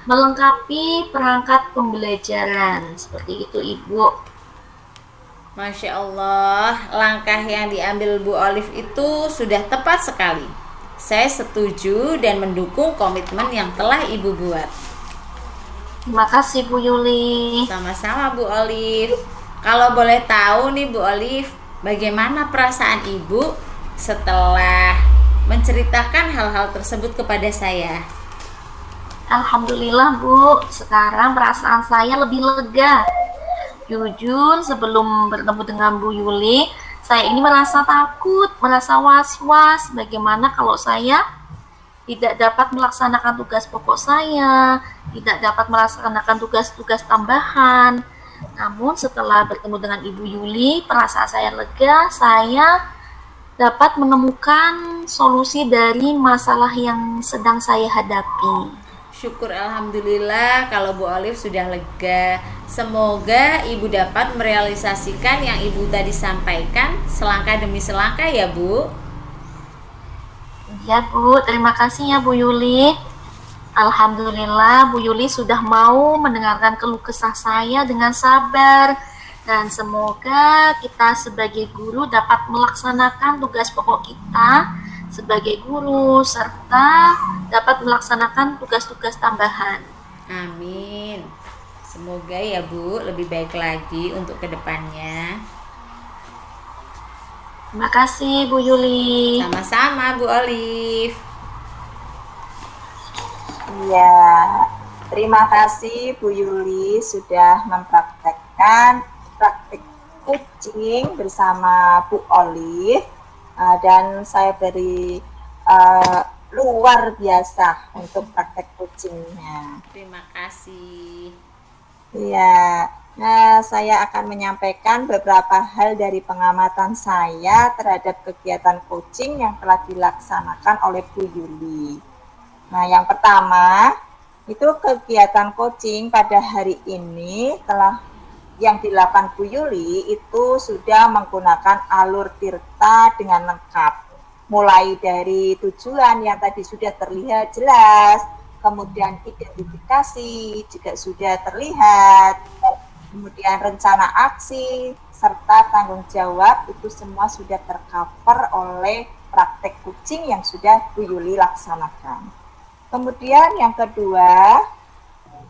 melengkapi perangkat pembelajaran. Seperti itu, Ibu. Masya Allah, langkah yang diambil Bu Olive itu sudah tepat sekali. Saya setuju dan mendukung komitmen yang telah Ibu buat. Terima kasih, Bu Yuli. Sama-sama Bu Olive. Kalau boleh tahu nih Bu Olive, bagaimana perasaan Ibu setelah menceritakan hal-hal tersebut kepada saya? Alhamdulillah, Bu, sekarang perasaan saya lebih lega. Jujur, sebelum bertemu dengan Bu Yuli, saya ini merasa takut, merasa was-was bagaimana kalau saya tidak dapat melaksanakan tugas pokok saya, tidak dapat melaksanakan tugas-tugas tambahan. Namun setelah bertemu dengan Ibu Yuli, perasaan saya lega, saya dapat menemukan solusi dari masalah yang sedang saya hadapi. Syukur Alhamdulillah kalau Bu Olive sudah lega. Semoga Ibu dapat merealisasikan yang Ibu tadi sampaikan selangkah demi selangkah ya Bu. Ya Bu, terima kasih ya Bu Yuli. Alhamdulillah Bu Yuli sudah mau mendengarkan keluh kesah saya dengan sabar. Dan semoga kita sebagai guru dapat melaksanakan tugas pokok kita sebagai guru, serta dapat melaksanakan tugas-tugas tambahan. Amin. Semoga ya Bu, lebih baik lagi untuk kedepannya. Terima kasih Bu Yuli. Sama-sama Bu Olive. Iya, terima kasih Bu Yuli sudah mempraktekkan praktik kucing bersama Bu Olive, dan saya beri luar biasa untuk praktek kucingnya. Terima kasih. Iya, nah saya akan menyampaikan beberapa hal dari pengamatan saya terhadap kegiatan coaching yang telah dilaksanakan oleh Bu Yuli. Nah, yang pertama itu kegiatan coaching pada hari ini yang dilakukan Bu Yuli itu sudah menggunakan alur tirta dengan lengkap. Mulai dari tujuan yang tadi sudah terlihat jelas, kemudian identifikasi juga sudah terlihat, kemudian rencana aksi, serta tanggung jawab itu semua sudah tercover oleh praktek coaching yang sudah Bu Yuli laksanakan. Kemudian yang kedua,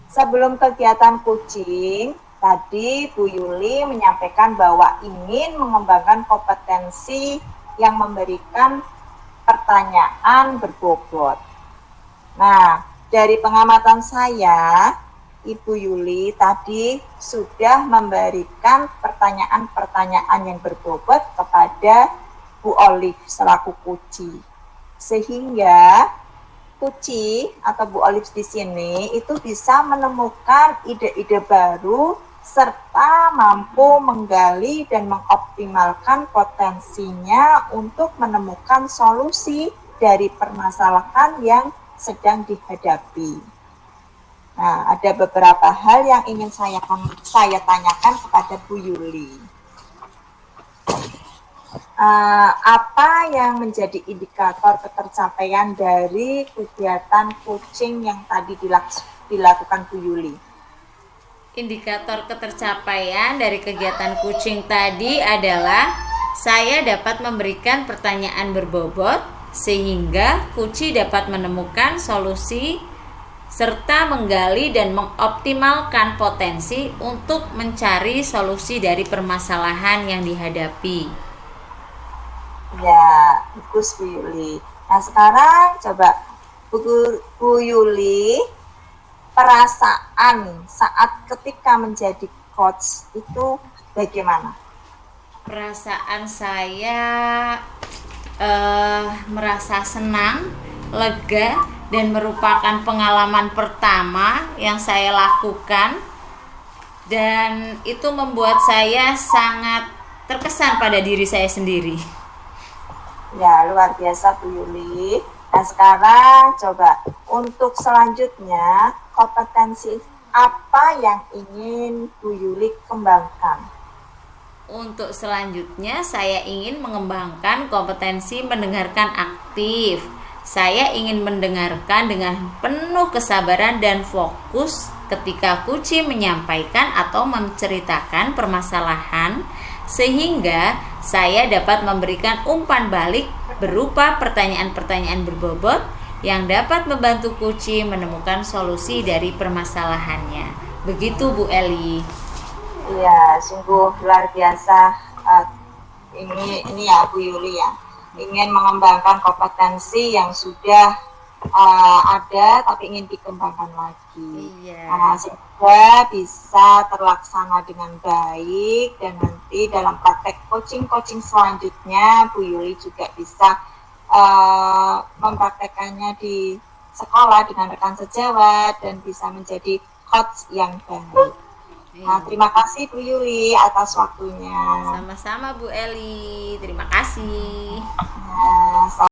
sebelum kegiatan coaching, tadi Bu Yuli menyampaikan bahwa ingin mengembangkan kompetensi yang memberikan pertanyaan berbobot. Nah, dari pengamatan saya, Ibu Yuli tadi sudah memberikan pertanyaan-pertanyaan yang berbobot kepada Bu Olive selaku Kuci. Sehingga Kuci atau Bu Olive di sini itu bisa menemukan ide-ide baru serta mampu menggali dan mengoptimalkan potensinya untuk menemukan solusi dari permasalahan yang sedang dihadapi. Nah, ada beberapa hal yang ingin saya tanyakan kepada Bu Yuli. Apa yang menjadi indikator ketercapaian dari kegiatan coaching yang tadi dilakukan Bu Yuli? Indikator ketercapaian dari kegiatan coaching tadi adalah saya dapat memberikan pertanyaan berbobot sehingga Kuci dapat menemukan solusi serta menggali dan mengoptimalkan potensi untuk mencari solusi dari permasalahan yang dihadapi. Ya, bagus Bu Yuli. Nah, sekarang coba Bu Yuli, perasaan saat ketika menjadi coach itu bagaimana? Perasaan saya merasa senang, lega, dan merupakan pengalaman pertama yang saya lakukan, dan itu membuat saya sangat terkesan pada diri saya sendiri. Ya, luar biasa Bu Yuli. Nah, sekarang coba untuk selanjutnya, kompetensi apa yang ingin Bu Yuli kembangkan? Untuk selanjutnya, saya ingin mengembangkan kompetensi mendengarkan aktif. Saya ingin mendengarkan dengan penuh kesabaran dan fokus ketika Kuci menyampaikan atau menceritakan permasalahan, sehingga saya dapat memberikan umpan balik berupa pertanyaan-pertanyaan berbobot yang dapat membantu Kuci menemukan solusi dari permasalahannya. Begitu Bu Eli. Iya, sungguh luar biasa. Ini ya Bu Yuli ya, ingin mengembangkan kompetensi yang sudah ada tapi ingin dikembangkan lagi. Iya. Sehingga bisa terlaksana dengan baik, dan nanti dalam praktek coaching selanjutnya Bu Yuli juga bisa mempraktekannya di sekolah dengan rekan sejawat dan bisa menjadi coach yang baik. Nah, terima kasih Bu Yuli atas waktunya. Sama-sama Bu Eli, terima kasih. Nah,